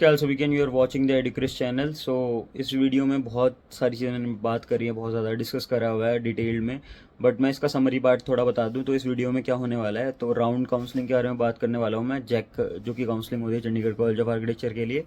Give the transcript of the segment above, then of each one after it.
क्या सभी can you are watching the Educris channel. So इस वीडियो में बहुत सारी चीज़ें मैंने बात करी है, बहुत ज़्यादा डिस्कस करा हुआ है डिटेल में। बट मैं इसका समरी पार्ट थोड़ा बता दूं तो इस वीडियो में क्या होने वाला है। तो राउंड काउंसलिंग के बारे में बात करने वाला हूं मैं, जैक जो कि काउंसलिंग होती है चंडीगढ़ कॉलेज ऑफ आर्किटेक्चर के लिए।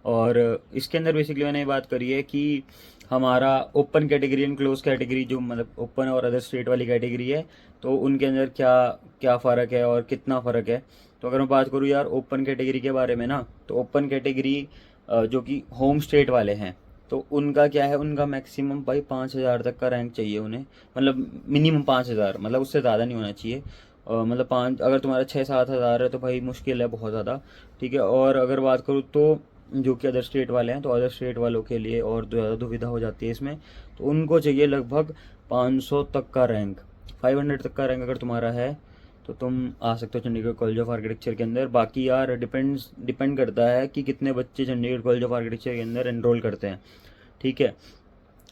और इसके अंदर बेसिकली मैंने ये बात करी है कि हमारा open category and close category, जो मतलब ओपन और अदर स्टेट वाली कैटेगरी है, तो उनके अंदर क्या क्या फ़र्क है और कितना फ़र्क है। तो अगर मैं बात करूँ यार ओपन कैटेगरी के बारे में ना, तो ओपन कैटेगरी जो कि होम स्टेट वाले हैं, तो उनका क्या है, उनका मैक्सिमम भाई 5,000 तक का रैंक चाहिए उन्हें। मतलब मिनिमम 5,000, मतलब उससे ज़्यादा नहीं होना चाहिए। मतलब पाँच, अगर तुम्हारा 6-7 हज़ार है तो भाई मुश्किल है बहुत ज़्यादा। ठीक है। और अगर बात करूँ तो जो कि अदर स्टेट वाले हैं, तो अदर स्टेट वालों के लिए और ज़्यादा दुविधा हो जाती है इसमें। तो उनको चाहिए लगभग 500 तक का रैंक, 500 तक का रैंक अगर तुम्हारा है तो तुम आ सकते हो चंडीगढ़ कॉलेज ऑफ आर्किटेक्चर के अंदर। बाकी यार डिपेंड करता है कि कितने बच्चे चंडीगढ़ कॉलेज ऑफ आर्किटेक्चर के अंदर एनरोल करते हैं। ठीक है।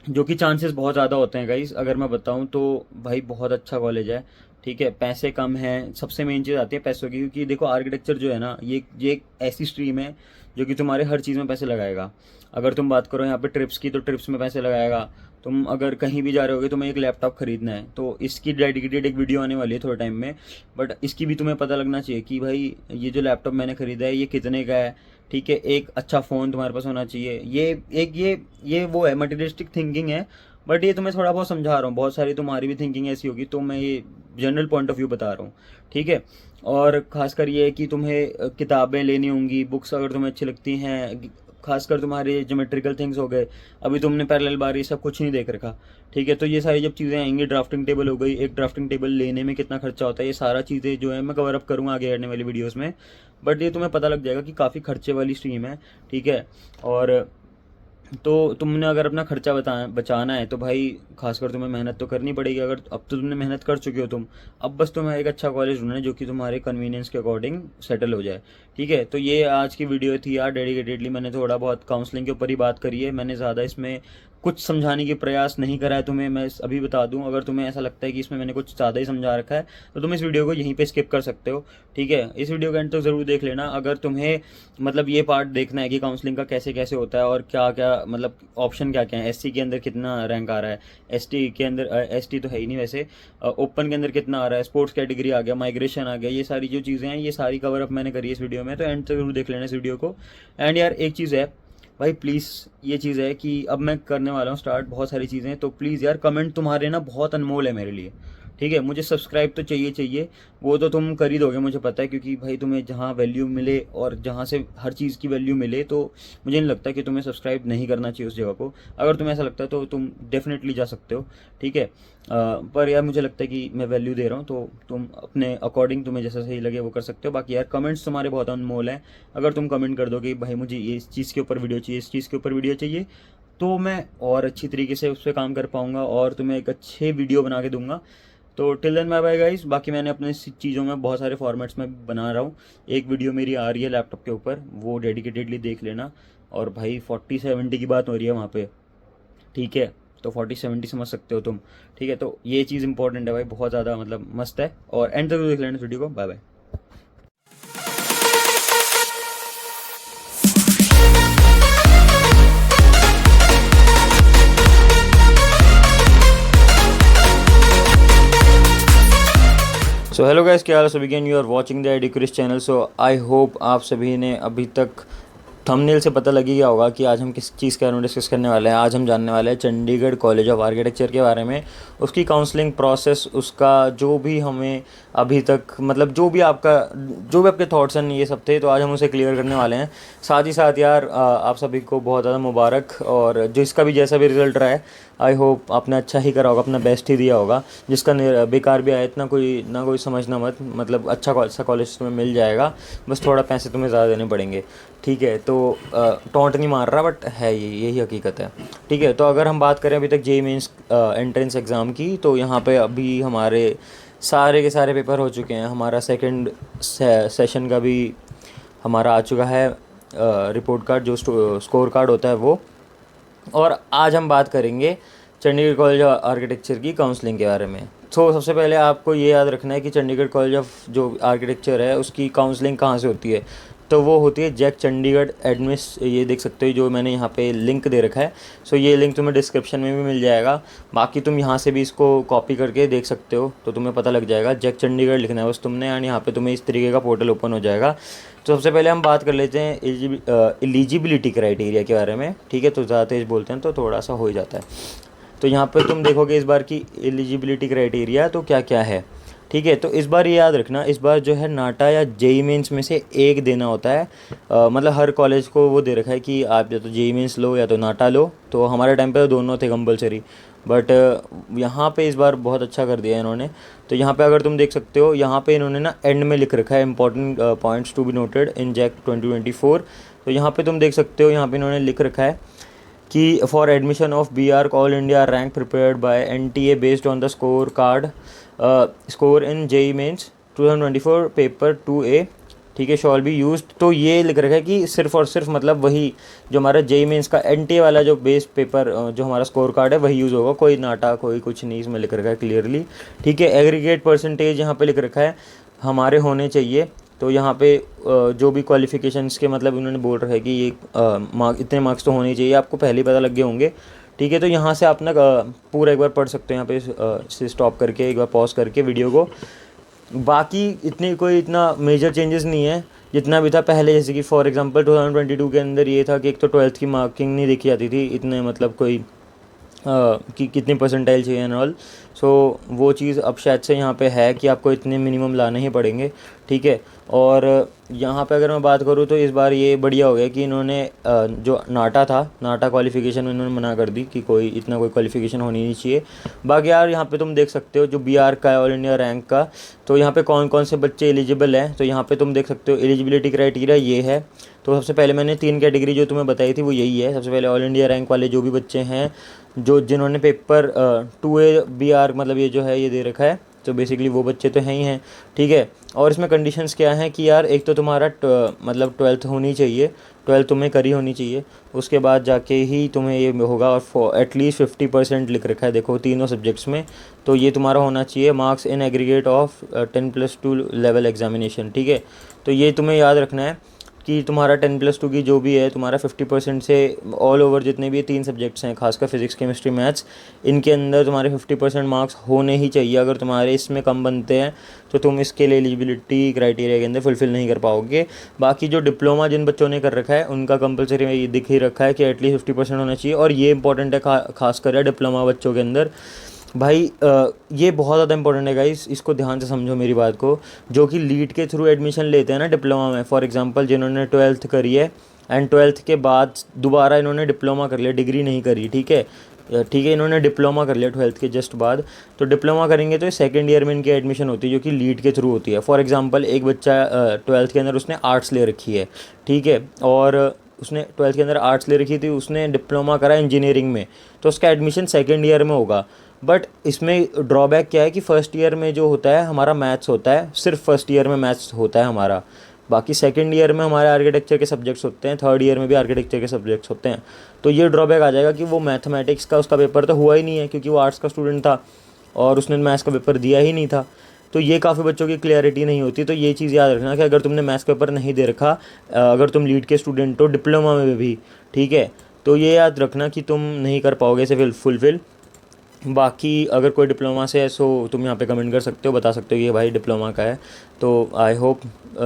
जो कि चांसेस बहुत ज़्यादा होते हैं गाइस, अगर मैं बताऊं तो भाई बहुत अच्छा कॉलेज है। ठीक है। पैसे कम हैं, सबसे मेन चीज़ आती है पैसों की, क्योंकि देखो आर्किटेक्चर जो है ना, ये एक ऐसी स्ट्रीम है जो कि तुम्हारे हर चीज़ में पैसे लगाएगा। अगर तुम बात करो यहाँ पे ट्रिप्स की, तो ट्रिप्स में पैसे लगाएगा। तुम अगर कहीं भी जा रहे होगे, तुम्हें एक लैपटॉप खरीदना है, तो इसकी डेडिकेटेड एक वीडियो आने वाली है थोड़े टाइम में। बट इसकी भी तुम्हें पता लगना चाहिए कि भाई ये जो लैपटॉप मैंने खरीदा है ये कितने का है। ठीक है। एक अच्छा फ़ोन तुम्हारे पास होना चाहिए। ये वो है, मटेरियलिस्टिक थिंकिंग है। बट ये तुम्हें थोड़ा बहुत समझा रहा हूँ, बहुत सारी तुम्हारी भी थिंकिंग ऐसी होगी, तो मैं ये जनरल पॉइंट ऑफ व्यू बता रहा हूँ। ठीक है। और खासकर ये है कि तुम्हें किताबें लेनी होंगी, बुक्स अगर तुम्हें अच्छी लगती हैं, खासकर तुम्हारे ज्योमेट्रिकल थिंग्स हो गए। अभी तुमने पैरेलल बार ये सब कुछ नहीं देख रखा। ठीक है। तो ये सारी जब चीज़ें आएंगी, ड्राफ्टिंग टेबल हो गई, एक ड्राफ्टिंग टेबल लेने में कितना खर्चा होता है, ये सारा चीज़ें जो है मैं कवर अप करूँगा आगे आने वाली वीडियोस में। बट ये तुम्हें पता लग जाएगा कि काफ़ी खर्चे वाली स्ट्रीम है। ठीक है। और तो तुमने अगर अपना खर्चा बचाना है तो भाई खासकर तुम्हें मेहनत तो करनी पड़ेगी। अगर अब तो तुमने मेहनत कर चुके हो तुम, अब बस तुम्हें एक अच्छा कॉलेज ढूंढना है जो कि तुम्हारे कन्वीनियंस के अकॉर्डिंग सेटल हो जाए। ठीक है। तो ये आज की वीडियो थी यार, डेडिकेटेडली मैंने थोड़ा बहुत काउंसलिंग के ऊपर ही बात करी है। मैंने ज़्यादा इसमें कुछ समझाने की प्रयास नहीं करा है तुम्हें। मैं अभी बता दूं, अगर तुम्हें ऐसा लगता है कि इसमें मैंने कुछ ज़्यादा ही समझा रखा है तो तुम इस वीडियो को यहीं पे स्किप कर सकते हो। ठीक है। इस वीडियो का एंड तक ज़रूर देख लेना अगर तुम्हें मतलब ये पार्ट देखना है कि काउंसलिंग का कैसे कैसे होता है और क्या क्या मतलब ऑप्शन क्या क्या है। एससी के अंदर कितना रैंक आ रहा है, एसटी के अंदर, एसटी तो है ही नहीं वैसे, ओपन के अंदर कितना आ रहा है, स्पोर्ट्स कैटेगरी आ गया, माइग्रेशन आ गया, ये सारी जो चीज़ें हैं ये सारी कवर अप मैंने करी है इस वीडियो में। तो एंड तक जरूर देख लेना इस वीडियो को। एंड यार एक चीज़ है भाई, प्लीज़ ये चीज़ है कि अब मैं करने वाला हूँ स्टार्ट बहुत सारी चीज़ें, तो प्लीज़ यार कमेंट तुम्हारे ना बहुत अनमोल है मेरे लिए। ठीक है। मुझे सब्सक्राइब तो चाहिए चाहिए, वो तो तुम कर ही दोगे मुझे पता है, क्योंकि भाई तुम्हें जहाँ वैल्यू मिले और जहाँ से हर चीज़ की वैल्यू मिले, तो मुझे नहीं लगता कि तुम्हें सब्सक्राइब नहीं करना चाहिए उस जगह को। अगर तुम्हें ऐसा लगता है तो तुम डेफिनेटली जा सकते हो। ठीक है। पर यार मुझे लगता है कि मैं वैल्यू दे रहा हूँ, तो तुम अपने अकॉर्डिंग तुम्हें जैसा सही लगे वो कर सकते हो। बाकी यार कमेंट्स तुम्हारे बहुत अनमोल हैं। अगर तुम कमेंट कर दो कि भाई मुझे ये इस चीज़ के ऊपर वीडियो चाहिए, इस चीज़ के ऊपर वीडियो चाहिए, तो मैं और अच्छी तरीके से उस पर काम कर पाऊँगा और तुम्हें एक अच्छे वीडियो बना के दूंगा। तो till then bye bye guys. बाकी मैंने अपने चीज़ों में बहुत सारे फॉर्मेट्स में बना रहा हूँ। एक वीडियो मेरी आ रही है लैपटॉप के ऊपर, वो डेडिकेटेडली देख लेना। और भाई 40-70 की बात हो रही है वहाँ पे। ठीक है। तो 40-70 समझ सकते हो तुम। ठीक है। तो ये चीज़ इंपॉर्टेंट है भाई, बहुत ज़्यादा मतलब मस्त है। और एंड तक देख लेना इस वीडियो को। Bye bye. So hello guys, क्या हाल है सभी। You are watching the Educris channel. So I hope आप सभी ने अभी तक थंबनेल से पता लग ही गया होगा कि आज हम किस चीज़ के बारे में डिस्कस करने वाले हैं। आज हम जानने वाले हैं चंडीगढ़ कॉलेज ऑफ आर्किटेक्चर के बारे में, उसकी काउंसलिंग प्रोसेस, उसका जो भी हमें अभी तक मतलब जो भी आपके थॉट्स हैं ये सब थे, तो आज हम उसे क्लियर करने वाले हैं। साथ ही साथ यार आप सभी को बहुत ज़्यादा मुबारक, और जो इसका भी जैसा भी रिजल्ट रहा है आई होप आपने अच्छा ही करा होगा, अपना बेस्ट ही दिया होगा। जिसका बेकार भी आया इतना ना कोई समझना मत, मतलब अच्छा कॉलेज तुम्हें मिल जाएगा, बस थोड़ा पैसे तुम्हें ज़्यादा देने पड़ेंगे। ठीक है। तो टॉन्ट नहीं मार रहा, बट है यही हकीकत है। ठीक है। तो अगर हम बात करें अभी तक जेईई मेंस एंट्रेंस एग्ज़ाम की, तो यहाँ पे अभी हमारे सारे के सारे पेपर हो चुके हैं। हमारा सेकंड सेशन का भी हमारा आ चुका है रिपोर्ट कार्ड, जो स्कोर कार्ड होता है वो। और आज हम बात करेंगे चंडीगढ़ कॉलेज ऑफ आर्किटेक्चर की काउंसलिंग के बारे में। तो सबसे पहले आपको ये याद रखना है कि चंडीगढ़ कॉलेज ऑफ जो आर्किटेक्चर है उसकी काउंसलिंग कहाँ से होती है। तो वो होती है जैक चंडीगढ़ एडमिस, ये देख सकते हो जो मैंने यहाँ पे लिंक दे रखा है। सो ये लिंक तुम्हें डिस्क्रिप्शन में भी मिल जाएगा, बाकी तुम यहाँ से भी इसको कॉपी करके देख सकते हो, तो तुम्हें पता लग जाएगा। जैक चंडीगढ़ लिखना है बस तुमने, एंड यहाँ पे तुम्हें इस तरीके का पोर्टल ओपन हो जाएगा। तो सबसे पहले हम बात कर लेते हैं एलिजिबिलिटी क्राइटेरिया के बारे में, ठीक है। तो ज़्यादा तेज बोलते हैं तो थोड़ा सा हो ही जाता है। तो यहाँ पर तुम देखोगे इस बार की एलिजिबिलिटी क्राइटेरिया तो क्या क्या है, ठीक है। तो इस बार ये याद रखना, इस बार जो है नाटा या जेई मेंस में से एक देना होता है। मतलब हर कॉलेज को वो दे रखा है कि आप या तो जेई मेंस लो या तो नाटा लो। तो हमारे टाइम पे तो दोनों थे कंपलसरी, बट यहाँ पे इस बार बहुत अच्छा कर दिया है इन्होंने। तो यहाँ पे अगर तुम देख सकते हो, यहाँ पे इन्होंने ना एंड में लिख रखा है important points to be noted in JAC 2024। तो यहाँ पे तुम देख सकते हो, यहाँ पे इन्होंने लिख रखा है कि for admission of B R all India rank prepared by NTA based on the score card score in JEE Mains 2024 paper 2A, ठीक है, शॉल बी यूज। तो ये लिख रखा है कि सिर्फ और सिर्फ मतलब वही जो हमारा जेई मेंस का NTA वाला जो बेस पेपर जो हमारा स्कोर कार्ड है वही यूज़ होगा, कोई नाटा कोई कुछ नहीं इसमें लिख रखा है क्लियरली, ठीक है। एग्रीगेट परसेंटेज यहाँ पे लिख रखा है हमारे होने चाहिए। तो यहाँ पे जो भी क्वालिफ़िकेशंस के मतलब उन्होंने बोल रहा है कि ये इतने मार्क्स तो होने चाहिए, आपको पहले ही पता लग गए होंगे, ठीक है। तो यहाँ से आप ना पूरा एक बार पढ़ सकते हो, यहाँ पे से स्टॉप करके एक बार पॉज करके वीडियो को। बाकी इतनी कोई इतना मेजर चेंजेस नहीं है जितना भी था पहले, जैसे कि फॉर एग्जांपल 2022 के अंदर ये था कि एक तो 12th की मार्किंग नहीं देखी जाती थी इतने, मतलब कोई कि कितनी परसेंटाइल चाहिए एंड ऑल। सो वो चीज़ अब शायद से यहाँ पे है कि आपको इतने मिनिमम लाने ही पड़ेंगे, ठीक है। और यहाँ पे अगर मैं बात करूँ तो इस बार ये बढ़िया हो गया कि इन्होंने जो नाटा था, नाटा क्वालिफ़िकेशन में इन्होंने मना कर दी कि कोई इतना कोई क्वालिफ़िकेशन होनी नहीं चाहिए। बाकी यार यहाँ पे तुम देख सकते हो जो BR का है ऑल इंडिया रैंक का, तो यहाँ पे कौन कौन से बच्चे एलिजिबल हैं। तो यहाँ पे तुम देख सकते हो एलिजिबिलिटी क्राइटेरिया ये है। तो सबसे पहले मैंने 3 कैटेगरी जो तुम्हें बताई थी वो यही है। सबसे पहले ऑल इंडिया रैंक वाले जो भी बच्चे हैं, जो जिन्होंने पेपर 2A BR मतलब ये जो है ये दे रखा है, तो बेसिकली वो बच्चे तो हैं ही हैं, ठीक है। और इसमें कंडीशंस क्या हैं कि यार एक तो तुम्हारा मतलब 12th होनी चाहिए, 12th तुम्हें करी होनी चाहिए, उसके बाद जाके ही तुम्हें ये होगा। और एटलीस्ट 50% लिख रखा है देखो तीनों सब्जेक्ट्स में, तो ये तुम्हारा होना चाहिए। Marks in aggregate of 10+2 level examination, ठीक है। तो ये तुम्हें याद रखना है कि तुम्हारा 10+2 की जो भी है तुम्हारा 50% से ऑल ओवर जितने भी 3 सब्जेक्ट्स हैं, खासकर फिजिक्स केमिस्ट्री मैथ्स, इनके अंदर तुम्हारे 50% मार्क्स होने ही चाहिए। अगर तुम्हारे इसमें कम बनते हैं तो तुम इसके लिए एलिजिबिलिटी क्राइटेरिया के अंदर फुलफ़िल नहीं कर पाओगे। बाकी जो डिप्लोमा जिन बच्चों ने कर रखा है उनका कंपलसरी दिख ही रखा है कि एटलीस्ट 50% होना चाहिए। और ये इंपॉर्टेंट है खासकर है डिप्लोमा बच्चों के अंदर भाई, ये बहुत ज़्यादा इंपॉर्टेंट है गाइस, इसको ध्यान से समझो मेरी बात को। जो कि लीड के थ्रू एडमिशन लेते हैं ना डिप्लोमा में, फॉर एग्जांपल जिन्होंने 12th करी है एंड 12th के बाद दोबारा इन्होंने डिप्लोमा कर लिया, डिग्री नहीं करी, ठीक है, ठीक है, इन्होंने डिप्लोमा कर लिया 12th के जस्ट बाद, तो डिप्लोमा करेंगे तो सेकंड ईयर में इनकी एडमिशन होती है जो कि लीड के थ्रू होती है। फॉर एग्जांपल एक बच्चा 12th के अंदर उसने आर्ट्स ले रखी है, ठीक है, और उसने 12th के अंदर आर्ट्स ले रखी थी, उसने डिप्लोमा करा इंजीनियरिंग में, तो उसका एडमिशन सेकेंड ईयर में होगा। बट इसमें ड्रॉबैक क्या है कि फ़र्स्ट ईयर में जो होता है हमारा मैथ्स होता है, सिर्फ फर्स्ट ईयर में मैथ्स होता है हमारा, बाकी सेकंड ईयर में हमारे आर्किटेक्चर के सब्जेक्ट्स होते हैं, थर्ड ईयर में भी आर्किटेक्चर के सब्जेक्ट्स होते हैं। तो ये ड्रॉबैक आ जाएगा कि वो मैथमेटिक्स का उसका पेपर तो हुआ ही नहीं है क्योंकि वो आर्ट्स का स्टूडेंट था और उसने मैथ्स का पेपर दिया ही नहीं था। तो ये काफ़ी बच्चों की क्लैरिटी नहीं होती। तो ये चीज़ याद रखना कि अगर तुमने मैथ्स पेपर नहीं दे रखा, अगर तुम लीड के स्टूडेंट हो डिप्लोमा में भी, ठीक है, तो ये याद रखना कि तुम नहीं कर पाओगे इसे फुलफ़िल। बाकी अगर कोई डिप्लोमा से है सो तुम यहाँ पे कमेंट कर सकते हो, बता सकते हो ये भाई डिप्लोमा का है। तो आई होप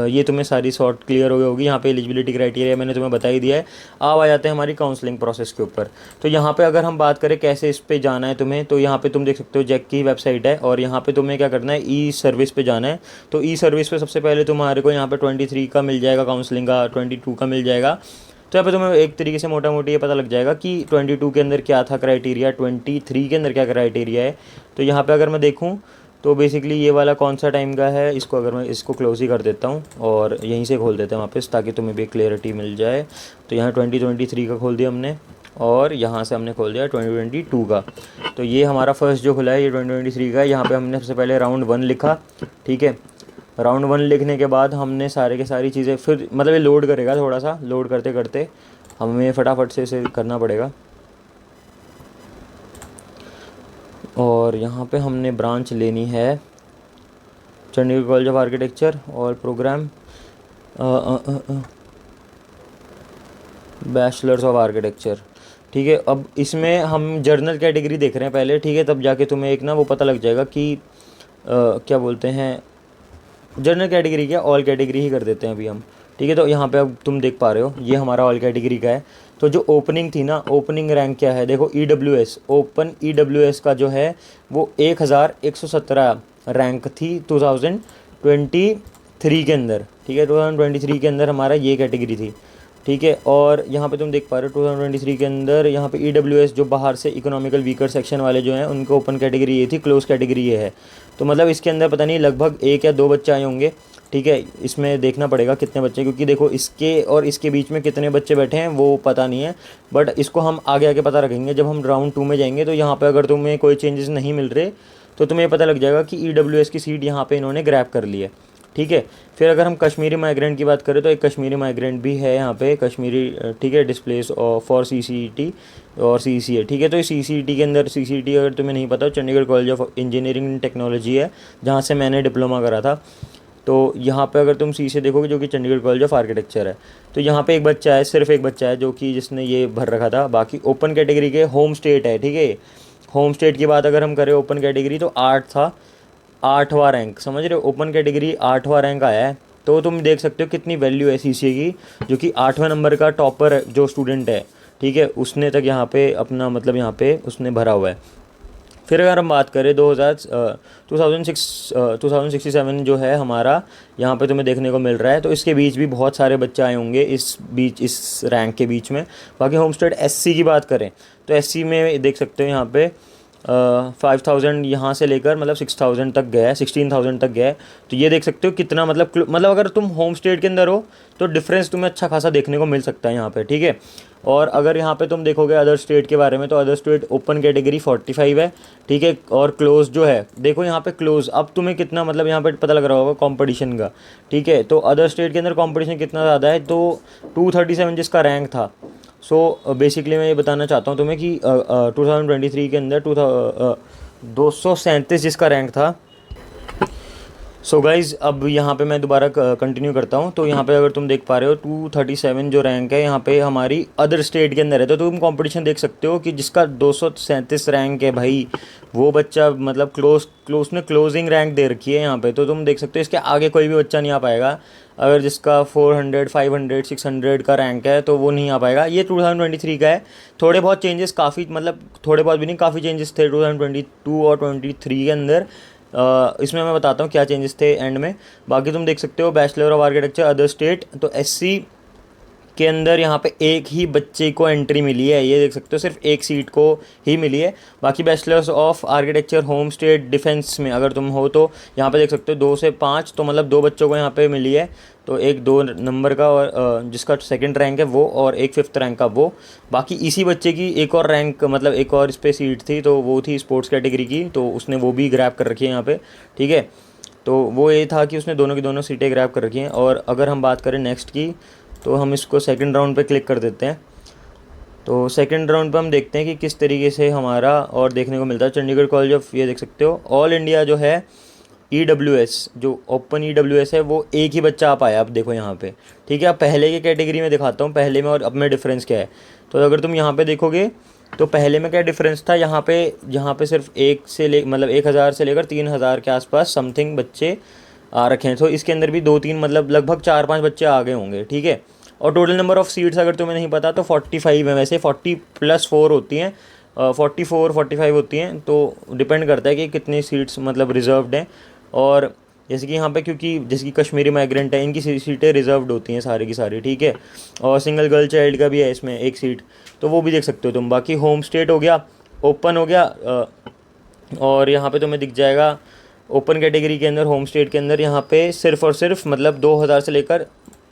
ये तुम्हें सारी शॉर्ट क्लियर हो गई होगी। यहाँ पे एलिजिबिलिटी क्राइटेरिया मैंने तुम्हें बता ही दिया है। अब आ जाते हैं हमारी काउंसलिंग प्रोसेस के ऊपर। तो यहाँ पे अगर हम बात करें कैसे इस पे जाना है तुम्हें, तो यहाँ पे तुम देख सकते हो जैक की वेबसाइट है और यहाँ पे तुम्हें क्या करना है, ई सर्विस पे जाना है। तो ई सर्विस पे सबसे पहले तुम्हारे को यहाँ पे 23 का मिल जाएगा काउंसलिंग का, 22 का मिल जाएगा। तो यहाँ पे तुम्हें एक तरीके से मोटा मोटी ये पता लग जाएगा कि 22 के अंदर क्या था क्राइटेरिया, 23 के अंदर क्या क्राइटेरिया है। तो यहाँ पे अगर मैं देखूँ तो बेसिकली ये वाला कौन सा टाइम का है, इसको अगर मैं इसको क्लोज ही कर देता हूँ और यहीं से खोल देते हैं वापस ताकि तुम्हें भी क्लियरिटी मिल जाए। तो यहाँ 2023 का खोल दिया हमने और यहाँ से हमने खोल दिया 2022 का। तो ये हमारा फर्स्ट जो खुला है ये 2023 का है। यहाँ पर हमने सबसे पहले राउंड 1 लिखा, ठीक है। राउंड 1 लिखने के बाद हमने सारे के सारी चीज़ें फिर मतलब ये लोड करेगा, थोड़ा सा लोड करते करते हमें फटाफट से इसे करना पड़ेगा। और यहाँ पे हमने ब्रांच लेनी है चंडीगढ़ कॉलेज ऑफ आर्किटेक्चर और प्रोग्राम। बैचलर्स ऑफ आर्किटेक्चर, ठीक है। अब इसमें हम जर्नल कैटेगरी देख रहे हैं पहले, ठीक है, तब जाके तुम्हें एक ना वो पता लग जाएगा कि क्या बोलते हैं, जनरल कैटेगरी क्या, ऑल कैटेगरी ही कर देते हैं अभी हम, ठीक है। तो यहाँ पे अब तुम देख पा रहे हो ये हमारा ऑल कैटेगरी का है। तो जो ओपनिंग थी ना, ओपनिंग रैंक क्या है, देखो EWS, ओपन EWS का जो है वो 1117 रैंक थी 2023 के अंदर, ठीक है। 2023 के अंदर हमारा ये कैटेगरी थी, ठीक है। और यहाँ पे तुम देख पा रहे हो 2023 के अंदर यहाँ पे EWS जो बाहर से इकोनॉमिकल वीकर सेक्शन वाले जो हैं उनको ओपन कैटेगरी ये थी, क्लोज कैटेगरी ये है। तो मतलब इसके अंदर पता नहीं लगभग 1 या 2 बच्चे आए होंगे, ठीक है। इसमें देखना पड़ेगा कितने बच्चे, क्योंकि देखो इसके और इसके बीच में कितने बच्चे बैठे हैं वो पता नहीं है, बट इसको हम आगे आगे पता रखेंगे जब हम राउंड 2 में जाएंगे। तो यहाँ पर अगर तुम्हें कोई चेंजेस नहीं मिल रहे तो तुम्हें पता लग जाएगा कि EWS की सीट यहाँ पर इन्होंने ग्रैब कर ली है, ठीक है। फिर अगर हम कश्मीरी माइग्रेंट की बात करें तो एक कश्मीरी माइग्रेंट भी है यहाँ पे, कश्मीरी, ठीक है, डिस्प्लेस फॉर CCET और CCA, ठीक है। तो CCET के अंदर, CCET अगर तुम्हें नहीं पता, Chandigarh college of engineering and technology है जहाँ से मैंने डिप्लोमा करा था। तो यहाँ पे अगर तुम CCA देखोगे जो कि चंडीगढ़ कॉलेज ऑफ आर्किटेक्चर है, तो यहाँ पे एक बच्चा है, सिर्फ एक बच्चा है जो कि जिसने ये भर रखा था। बाकी ओपन कैटेगरी के होम स्टेट है, ठीक है। होम स्टेट की बात अगर हम करें ओपन कैटेगरी तो 8 था, 8वां रैंक, समझ रहे हो, ओपन कैटेगरी 8वां रैंक आया है। तो तुम देख सकते हो कितनी वैल्यू है CCA की, जो कि 8वें नंबर का टॉपर जो स्टूडेंट है, ठीक है, उसने तक यहाँ पे अपना मतलब यहाँ पे उसने भरा हुआ है। फिर अगर हम बात करें 2067 जो है हमारा, यहाँ पे तुम्हें देखने को मिल रहा है। तो इसके बीच भी बहुत सारे बच्चे आए होंगे इस बीच, इस रैंक के बीच में। बाकी होम स्टेट SC की बात करें तो SC में देख सकते हो यहाँ पे 5000 यहाँ से लेकर मतलब 6000 तक गया है, 16000 तक गया है। तो ये देख सकते हो कितना मतलब अगर तुम होम स्टेट के अंदर हो तो डिफरेंस तुम्हें अच्छा खासा देखने को मिल सकता है यहाँ पे, ठीक है। और अगर यहाँ पे तुम देखोगे अदर स्टेट के बारे में तो अदर स्टेट ओपन कैटेगरी 45 है, ठीक है। और क्लोज जो है देखो यहाँ पे क्लोज, अब तुम्हें कितना मतलब यहाँ पे पता लग रहा होगा कंपटीशन का, ठीक है। तो अदर स्टेट के अंदर कंपटीशन कितना ज़्यादा है, तो 237 जिसका रैंक था। सो बेसिकली मैं ये बताना चाहता हूँ तुम्हें कि 2023 के अंदर 237 जिसका रैंक था। सो गाइज़ अब यहाँ पे मैं दोबारा कंटिन्यू करता हूँ। तो यहाँ पे अगर तुम देख पा रहे हो 237 जो रैंक है यहाँ पे हमारी अदर स्टेट के अंदर है। तो तुम कंपटीशन देख सकते हो कि जिसका 237 रैंक है भाई, वो बच्चा मतलब ने क्लोजिंग रैंक दे रखी है यहाँ पे। तो तुम देख सकते हो इसके आगे कोई भी बच्चा नहीं आ पाएगा। अगर जिसका 400, 500, 600 का रैंक है तो वो नहीं आ पाएगा। ये 2023 का है। थोड़े बहुत चेंजेस, काफ़ी मतलब थोड़े बहुत भी नहीं, काफ़ी चेंजेस थे 2022 और 23 के अंदर। इसमें मैं बताता हूँ क्या चेंजेस थे एंड में। बाकी तुम देख सकते हो bachelor of architecture other state, तो SC के अंदर यहाँ पे एक ही बच्चे को एंट्री मिली है, ये देख सकते हो, सिर्फ एक सीट को ही मिली है। बाकी bachelors of architecture home state defence में अगर तुम हो तो यहाँ पे देख सकते हो 2 से 5, तो मतलब 2 बच्चों को यहाँ पे मिली है। तो एक 2 नंबर का और जिसका सेकंड रैंक है वो, और एक 5th रैंक का वो। बाकी इसी बच्चे की एक और रैंक मतलब एक और इस पर सीट थी, तो वो थी स्पोर्ट्स कैटेगरी की, तो उसने वो भी ग्रैब कर रखी है यहाँ पे, ठीक है। तो वो ये था कि उसने दोनों की दोनों सीटें ग्रैब कर रखी हैं। और अगर हम बात करें नेक्स्ट की तो हम इसको सेकंड राउंड पे क्लिक कर देते हैं। तो सेकंड राउंड पे हम देखते हैं कि किस तरीके से हमारा और देखने को मिलता है। चंडीगढ़ कॉलेज ऑफ, ये देख सकते हो ऑल इंडिया जो है EWS, जो ओपन EWS है वो एक ही बच्चा आ पाया। अब देखो यहाँ पे, ठीक है। अब पहले के कैटेगरी में दिखाता हूँ, पहले में और अब में डिफरेंस क्या है। तो अगर तुम यहाँ पे देखोगे तो पहले में क्या डिफरेंस था, यहाँ पे सिर्फ 1000 से लेकर 3000 के आसपास समथिंग बच्चे आ रखे हैं। तो इसके अंदर भी 2-3 मतलब लगभग 4-5 बच्चे आ गए होंगे, ठीक है। और टोटल नंबर ऑफ़ सीट्स अगर तुम्हें नहीं पता तो 45 है, वैसे 40 + 4 होती हैं, 44-45 होती हैं। तो डिपेंड करता है कि कितनी सीट्स मतलब रिजर्व्ड हैं। और जैसे कि यहाँ पे क्योंकि जैसे कि कश्मीरी माइग्रेंट है, इनकी सीटें रिजर्व्ड होती हैं सारी की सारी, ठीक है। और सिंगल गर्ल चाइल्ड का भी है इसमें एक सीट, तो वो भी देख सकते हो तुम। बाकी होम स्टेट हो गया, ओपन हो गया, और यहाँ पे तुम्हें दिख जाएगा ओपन कैटेगरी के अंदर होम स्टेट के अंदर यहाँ पे सिर्फ और सिर्फ मतलब 2000 से लेकर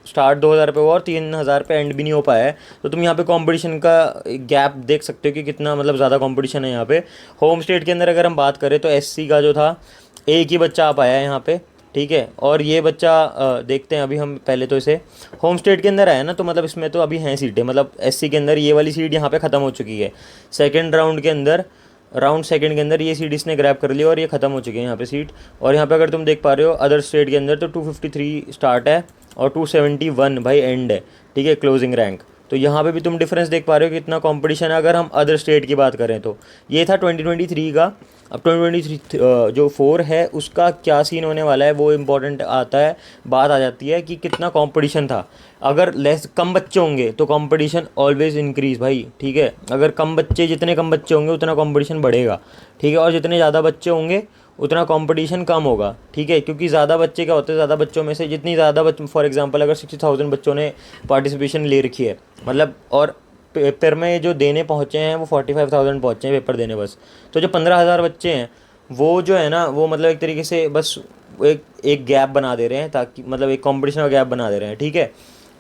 स्टार्ट 2000 पे हुआ और 3000 पे एंड भी नहीं हो पाया है। तो तुम यहाँ पे कंपटीशन का गैप देख सकते हो कि कितना मतलब ज़्यादा कंपटीशन है यहाँ पे। होम स्टेट के अंदर अगर हम बात करें तो SC का जो था एक ही बच्चा आ पाया है यहाँ पे, ठीक है। और ये बच्चा देखते हैं अभी हम पहले तो इसे होम स्टेट के अंदर आया ना, तो मतलब इसमें तो अभी हैं सीटें, मतलब SC के अंदर ये वाली सीट यहाँ पे ख़त्म हो चुकी है। सेकेंड राउंड के अंदर राउंड सेकंड के अंदर ये सीट इसने ग्रैब कर ली और ये ख़त्म हो चुकी है यहाँ पे सीट। और यहाँ पे अगर तुम देख पा रहे हो अदर स्टेट के अंदर तो 253 स्टार्ट है और 271 भाई एंड है, ठीक है, क्लोजिंग रैंक। तो यहाँ पे भी तुम डिफरेंस देख पा रहे हो कि इतना कंपटीशन है। अगर हम अदर स्टेट की बात करें तो ये था 2023 का। अब 2023 जो 4 है उसका क्या सीन होने वाला है वो इम्पोर्टेंट आता है, बात आ जाती है कि कितना कंपटीशन था। अगर लेस कम बच्चे होंगे तो कंपटीशन ऑलवेज इंक्रीज भाई, ठीक है। अगर कम बच्चे, जितने कम बच्चे होंगे उतना कंपटीशन बढ़ेगा, ठीक है। और जितने ज़्यादा बच्चे होंगे उतना कंपटीशन कम होगा, ठीक है। क्योंकि ज़्यादा बच्चे क्या होते हैं, ज़्यादा बच्चों में से जितनी ज़्यादा बच्चे, फॉर एग्जांपल अगर 60,000 बच्चों ने पार्टिसिपेशन ले रखी है, मतलब, और पेपर में जो देने पहुँचे हैं वो 45,000 पहुँचे हैं पेपर देने बस। तो जो 15,000 बच्चे हैं वो जो है ना, वो मतलब एक तरीके से बस एक गैप बना दे रहे हैं, ताकि मतलब एक कंपटीशन का गैप बना दे रहे हैं, ठीक है।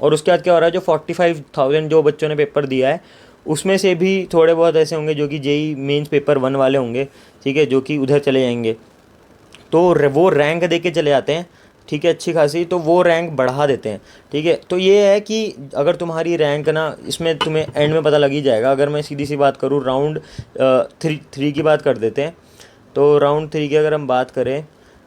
और उसके बाद क्या हो रहा है, जो 45,000 जो बच्चों ने पेपर दिया है उसमें से भी थोड़े बहुत ऐसे होंगे जो कि जेई मेंस पेपर 1 वाले होंगे, ठीक है, जो कि उधर चले जाएंगे। तो वो रैंक दे के चले जाते हैं, ठीक है, अच्छी खासी, तो वो रैंक बढ़ा देते हैं, ठीक है। तो ये है कि अगर तुम्हारी रैंक ना, इसमें तुम्हें एंड में पता लग ही जाएगा। अगर मैं सीधी सी बात करूँ, राउंड 3 की बात कर देते हैं। तो राउंड 3 की अगर हम बात करें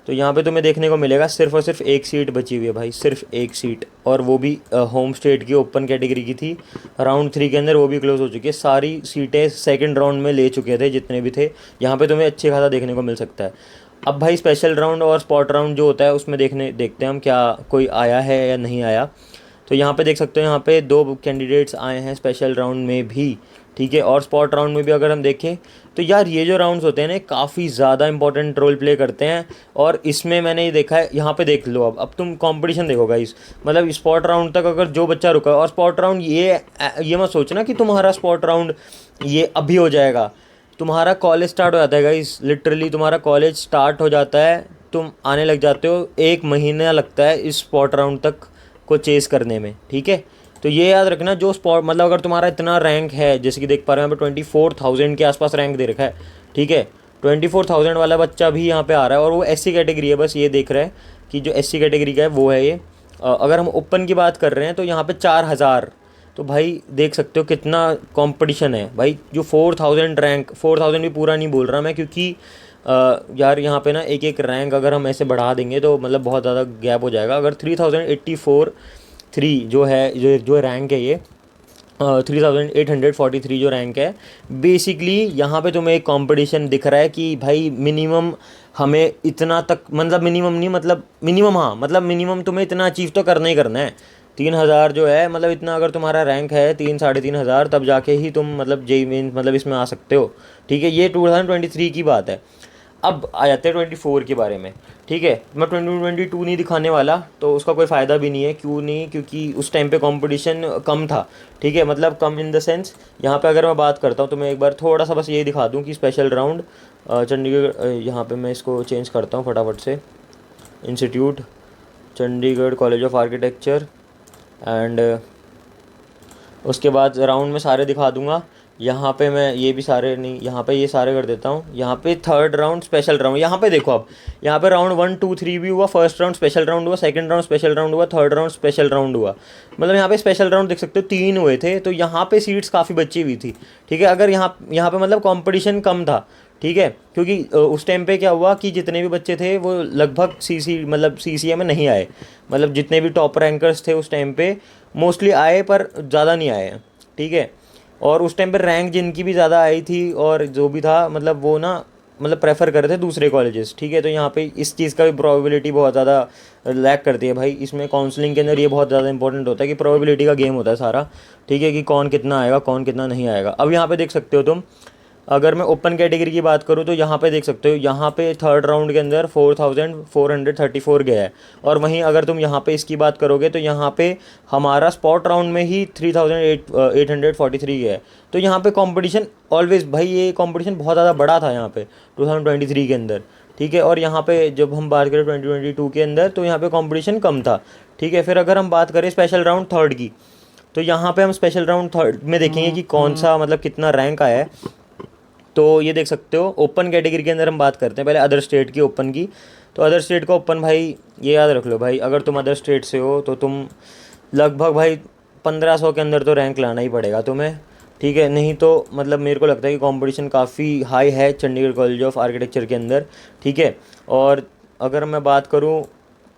तो यहाँ पे तुम्हें देखने को मिलेगा सिर्फ और सिर्फ एक सीट बची हुई है भाई, सिर्फ एक सीट, और वो भी होम स्टेट की ओपन कैटेगरी की थी। राउंड 3 के अंदर वो भी क्लोज हो चुकी है, सारी सीटें सेकंड राउंड में ले चुके थे जितने भी थे। यहाँ पे तुम्हें अच्छे खासा देखने को मिल सकता है। अब भाई स्पेशल राउंड और स्पॉट राउंड जो होता है उसमें देखते हैं हम क्या कोई आया है या नहीं आया। तो यहाँ पे देख सकते हो, यहाँ पे 2 कैंडिडेट्स आए हैं स्पेशल राउंड में भी, ठीक है। और स्पॉट राउंड में भी अगर हम देखें तो यार ये जो राउंड्स होते हैं ना काफ़ी ज़्यादा इंपॉर्टेंट रोल प्ले करते हैं। और इसमें मैंने ये देखा है, यहाँ पे देख लो, अब तुम कंपटीशन देखो गाइस, मतलब स्पॉट राउंड तक अगर जो बच्चा रुका है, और स्पॉट राउंड ये मत सोचना कि तुम्हारा स्पॉट राउंड ये अभी हो जाएगा। तुम्हारा कॉलेज स्टार्ट हो जाता है गाइस, लिटरली तुम्हारा कॉलेज स्टार्ट हो जाता है, तुम आने लग जाते हो, 1 महीना लगता है इस स्पॉट राउंड तक को चेस करने में, ठीक है। तो ये याद रखना, जो स्पॉट मतलब अगर तुम्हारा इतना रैंक है, जैसे कि देख पा रहे हो यहाँ पे 24,000 के आसपास रैंक दे रखा है, ठीक है। 24,000 वाला बच्चा भी यहाँ पे आ रहा है, और वो एससी कैटेगरी है, बस ये देख रहा है कि जो एससी कैटेगरी का है वो है ये। अगर हम ओपन की बात कर रहे हैं तो यहाँ पे 4,000। तो भाई देख सकते हो कितना कंपटीशन है भाई। जो 4,000 रैंक, 4,000 भी पूरा नहीं बोल रहा मैं, क्योंकि यार यहाँ पे ना एक एक रैंक अगर हम ऐसे बढ़ा देंगे तो मतलब बहुत ज़्यादा गैप हो जाएगा। अगर 3,084 जो है, जो रैंक है ये 3,843 जो रैंक है, बेसिकली यहाँ पे तुम्हें एक कंपटीशन दिख रहा है कि भाई मिनिमम हमें इतना तक, मतलब मिनिमम नहीं, मतलब मिनिमम, हाँ मतलब मिनिमम तुम्हें इतना अचीव तो करना ही करना है। 3,000 जो है, मतलब इतना अगर तुम्हारा रैंक है 3-3,500, तब जाके ही तुम मतलब जेई मेन मतलब इसमें आ सकते हो, ठीक है। ये 2023 की बात है। अब आ जाते हैं 24 के बारे में, ठीक है। मैं 2022 नहीं दिखाने वाला, तो उसका कोई फ़ायदा भी नहीं है। क्यों नहीं? क्योंकि उस टाइम पे कंपटीशन कम था, ठीक है, मतलब कम इन द सेंस, यहाँ पे अगर मैं बात करता हूँ तो मैं एक बार थोड़ा सा बस ये दिखा दूँ कि स्पेशल राउंड चंडीगढ़, यहाँ पे मैं इसको चेंज करता हूँ फटाफट से, institute Chandigarh college of architecture, and उसके बाद राउंड में सारे दिखा दूंगा। यहाँ पे मैं ये भी सारे नहीं, यहाँ पे ये सारे कर देता हूँ। यहाँ पे थर्ड राउंड स्पेशल राउंड, यहाँ पे देखो, अब यहाँ पे राउंड 1, 2, 3 भी हुआ, फर्स्ट राउंड स्पेशल राउंड हुआ, सेकंड राउंड स्पेशल राउंड हुआ, थर्ड राउंड स्पेशल राउंड हुआ। मतलब यहाँ पे स्पेशल राउंड देख सकते हो 3 हुए थे, तो यहाँ पे सीट्स काफ़ी बची हुई थी, ठीक है। अगर यहाँ पे मतलब कॉम्पिटिशन कम था, ठीक है, क्योंकि उस टाइम पे क्या हुआ कि जितने भी बच्चे थे वो लगभग मतलब सीसीए में नहीं आए, मतलब जितने भी टॉप रैंकर्स थे उस टाइम पे मोस्टली आए पर ज़्यादा नहीं आए, ठीक है। और उस टाइम पे रैंक जिनकी भी ज़्यादा आई थी और जो भी था, मतलब वो ना मतलब प्रेफर कर रहे थे दूसरे कॉलेजेस, ठीक है। तो यहाँ पे इस चीज़ का भी प्रोबेबिलिटी बहुत ज़्यादा लैक करती है भाई। इसमें काउंसलिंग के अंदर ये बहुत ज़्यादा इंपॉर्टेंट होता है कि प्रोबेबिलिटी का गेम होता है सारा, ठीक है, कि कौन कितना आएगा कौन कितना नहीं आएगा। अब यहाँ पे देख सकते हो तुम, अगर मैं ओपन कैटेगरी की बात करूँ तो यहाँ पे देख सकते हो, यहाँ पे थर्ड राउंड के अंदर 4,434 गया है। और वहीं अगर तुम यहाँ पे इसकी बात करोगे तो यहाँ पे हमारा स्पॉट राउंड में ही 3,843 गया है। तो यहाँ पे कंपटीशन ऑलवेज भाई, ये कंपटीशन बहुत ज़्यादा बड़ा था यहाँ पे 2023 के अंदर, ठीक है। और यहाँ पे जब हम बात करें 2022 के अंदर तो यहाँ पे कंपटीशन कम था, ठीक है। फिर अगर हम बात करें स्पेशल राउंड थर्ड की, तो यहाँ पे हम स्पेशल राउंड थर्ड में देखेंगे कि कौन सा मतलब कितना रैंक आया है। तो ये देख सकते हो, ओपन कैटेगरी के अंदर हम बात करते हैं पहले अदर स्टेट की ओपन की। तो अदर स्टेट का ओपन भाई ये याद रख लो भाई, अगर तुम अदर स्टेट से हो तो तुम लगभग भाई 1,500 के अंदर तो रैंक लाना ही पड़ेगा तुम्हें, ठीक है। नहीं तो मतलब मेरे को लगता है कि कंपटीशन काफ़ी हाई है चंडीगढ़ कॉलेज ऑफ आर्किटेक्चर के अंदर, ठीक है। और अगर मैं बात करूँ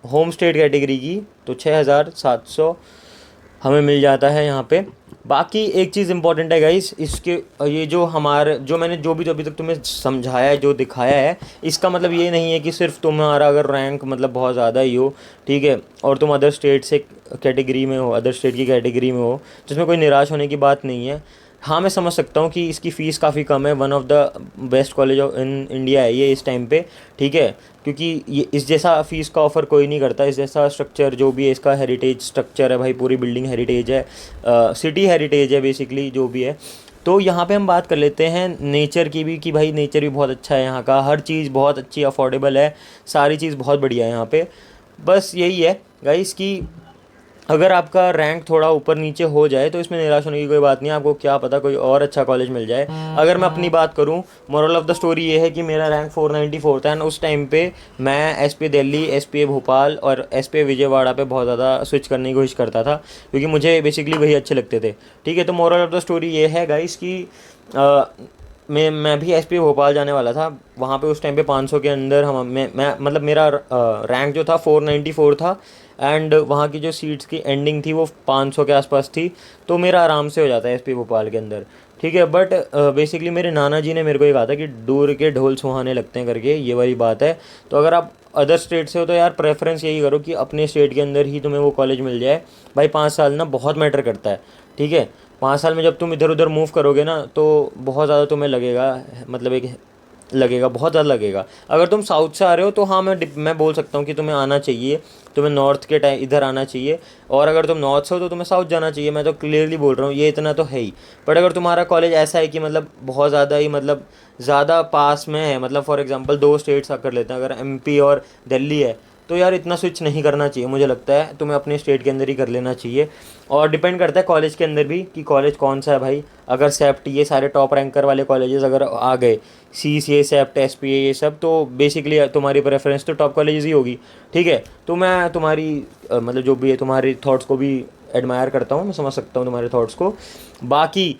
होम स्टेट कैटेगरी की, तो 6,700 हमें मिल जाता है यहाँ पे। बाकी एक चीज़ इंपॉर्टेंट है गाइस, इसके ये जो हमारे जो मैंने जो भी तो अभी तक तुम्हें समझाया है, जो दिखाया है, इसका मतलब ये नहीं है कि सिर्फ तुम्हारा अगर रैंक मतलब बहुत ज़्यादा ही हो, ठीक है, और तुम अदर स्टेट से कैटेगरी में हो, अदर स्टेट की कैटेगरी में हो, जिसमें कोई निराश होने की बात नहीं है। हाँ, मैं समझ सकता हूँ कि इसकी फ़ीस काफ़ी कम है, one of the best college of in India है ये इस टाइम पे, ठीक है, क्योंकि ये इस जैसा फ़ीस का ऑफ़र कोई नहीं करता, इस जैसा स्ट्रक्चर जो भी है, इसका हेरिटेज स्ट्रक्चर है भाई, पूरी बिल्डिंग हेरिटेज है, सिटी हेरिटेज है बेसिकली जो भी है। तो यहाँ पे हम बात कर लेते हैं नेचर की भी, कि भाई नेचर भी बहुत अच्छा है यहाँ का, हर चीज़ बहुत अच्छी अफोर्डेबल है, सारी चीज़ बहुत बढ़िया है यहाँ पे। बस यही है गाइस कि अगर आपका रैंक थोड़ा ऊपर नीचे हो जाए तो इसमें निराश होने की कोई बात नहीं है, आपको क्या पता कोई और अच्छा कॉलेज मिल जाए। अगर मैं अपनी बात करूं, मोरल ऑफ़ द स्टोरी ये है कि मेरा रैंक 494 था, एंड उस टाइम पे मैं एसपीए दिल्ली, एसपीए भोपाल और एसपीए विजयवाड़ा पे बहुत ज़्यादा स्विच करने की कोशिश करता था, क्योंकि मुझे बेसिकली वही अच्छे लगते थे, ठीक है। तो मोरल ऑफ़ द स्टोरी ये है गाइस कि मैं भी एसपीए भोपाल जाने वाला था, वहाँ पे उस टाइम पे 500 के अंदर हम मैं मतलब मेरा रैंक जो था 494 था, एंड वहाँ की जो सीट्स की एंडिंग थी वो 500 के आसपास थी, तो मेरा आराम से हो जाता है एसपी भोपाल के अंदर, ठीक है। बट बेसिकली मेरे नाना जी ने मेरे को ये कहा था कि दूर के ढोल सुहाने लगते हैं करके, ये वाली बात है। तो अगर आप अदर स्टेट से हो तो यार प्रेफरेंस यही करो कि अपने स्टेट के अंदर ही तुम्हें वो कॉलेज मिल जाए भाई। 5 साल ना बहुत मैटर करता है, ठीक है। 5 साल में जब तुम इधर उधर मूव करोगे ना तो बहुत ज़्यादा तुम्हें लगेगा, मतलब एक लगेगा, बहुत ज़्यादा लगेगा। अगर तुम साउथ से आ रहे हो तो हाँ, मैं बोल सकता हूँ कि तुम्हें आना चाहिए, तुम्हें नॉर्थ के टाइम इधर आना चाहिए, और अगर तुम नॉर्थ से हो तो तुम्हें साउथ जाना चाहिए, मैं तो क्लियरली बोल रहा हूँ, ये इतना तो है ही। बट अगर तुम्हारा कॉलेज ऐसा है कि मतलब बहुत ज़्यादा ही मतलब ज़्यादा पास में है, मतलब फॉर एग्जांपल 2 स्टेट्स कर लेते हैं, अगर एमपी और दिल्ली है, तो यार इतना स्विच नहीं करना चाहिए, मुझे लगता है तुम्हें अपने स्टेट के अंदर ही कर लेना चाहिए। और डिपेंड करता है कॉलेज के अंदर भी कि कॉलेज कौन सा है भाई। अगर सेप्ट, ये सारे टॉप रैंकर वाले कॉलेजेस अगर आ गए, सी सी ए, सेप्ट, एस पी ए, ये सब, तो बेसिकली तुम्हारी प्रेफरेंस तो टॉप कॉलेजेस ही होगी, ठीक है। तो मैं तुम्हारी मतलब जो भी है तुम्हारी थॉट्स को भी एडमायर करता हूँ, मैं समझ सकता हूँ तुम्हारे थॉट्स को। बाकी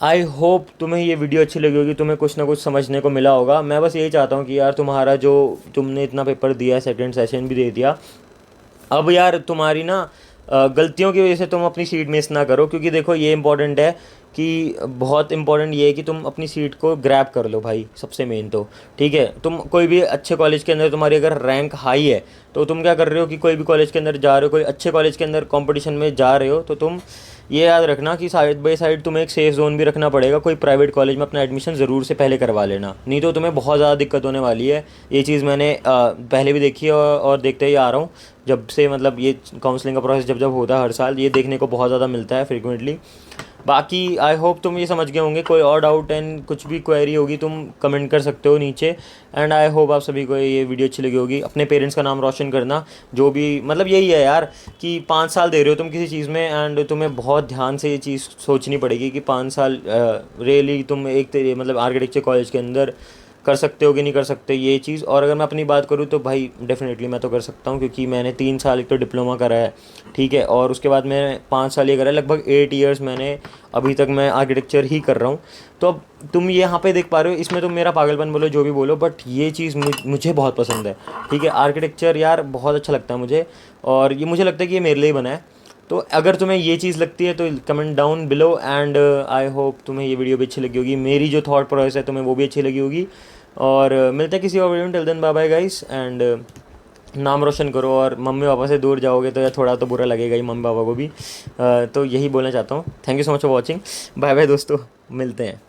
आई होप तुम्हें ये वीडियो अच्छी लगी होगी, तुम्हें कुछ ना कुछ समझने को मिला होगा। मैं बस यही चाहता हूँ कि यार तुम्हारा जो तुमने इतना पेपर दिया, सेकंड सेशन भी दे दिया, अब यार तुम्हारी ना गलतियों की वजह से तुम अपनी सीट मिस ना करो, क्योंकि देखो ये इंपॉर्टेंट है कि बहुत इंपॉर्टेंट ये है कि तुम अपनी सीट को ग्रैब कर लो भाई, सबसे मेन तो, ठीक है। तुम कोई भी अच्छे कॉलेज के अंदर तुम्हारी अगर रैंक हाई है तो तुम क्या कर रहे हो कि कोई भी कॉलेज के अंदर जा रहे हो, कोई अच्छे कॉलेज के अंदर कंपटीशन में जा रहे हो, तो तुम ये याद रखना कि साइड बाई साइड तुम्हें एक सेफ जोन भी रखना पड़ेगा। कोई प्राइवेट कॉलेज में अपना एडमिशन ज़रूर से पहले करवा लेना, नहीं तो तुम्हें बहुत ज़्यादा दिक्कत होने वाली है। ये चीज़ मैंने पहले भी देखी है और देखते ही आ रहा हूँ, जब से मतलब ये काउंसलिंग का प्रोसेस जब जब होता है हर साल, ये देखने को बहुत ज़्यादा मिलता है फ्रिक्वेंटली। बाकी आई होप तुम ये समझ गए होंगे। कोई और डाउट एंड कुछ भी क्वेरी होगी तुम कमेंट कर सकते हो नीचे। एंड आई होप आप सभी को ये वीडियो अच्छी लगी होगी। अपने पेरेंट्स का नाम रोशन करना, जो भी मतलब यही है यार कि 5 साल दे रहे हो तुम किसी चीज़ में, एंड तुम्हें बहुत ध्यान से ये चीज़ सोचनी पड़ेगी कि 5 साल रियली तुम एक मतलब आर्किटेक्चर कॉलेज के अंदर कर सकते हो कि नहीं कर सकते ये चीज़। और अगर मैं अपनी बात करूँ तो भाई डेफिनेटली मैं तो कर सकता हूँ, क्योंकि मैंने 3 साल एक तो डिप्लोमा करा है, ठीक है, और उसके बाद मैंने 5 साल ये करा है, लगभग 8 ईयर्स मैंने अभी तक मैं आर्किटेक्चर ही कर रहा हूँ। तो अब तुम ये यहाँ पे देख पा रहे हो, इसमें तुम मेरा पागलपन बोलो जो भी बोलो, बट ये चीज़ मुझे बहुत पसंद है, ठीक है। आर्किटेक्चर यार बहुत अच्छा लगता है मुझे, और ये मुझे लगता है कि ये मेरे लिए ही बना है। तो अगर तुम्हें ये चीज़ लगती है तो comment down below, and I hope तुम्हें ये वीडियो भी अच्छी लगी होगी, मेरी जो थॉट प्रोसेस है तुम्हें वो भी अच्छी लगी होगी। और मिलते हैं किसी और वीडियो में। Till then bye bye guys, and नाम रोशन करो। और मम्मी पापा से दूर जाओगे तो यार थोड़ा तो बुरा लगेगा ही मम्मी पापा को भी। तो यही बोलना चाहता हूँ। Thank you so much for watching. Bye bye दोस्तों, मिलते हैं।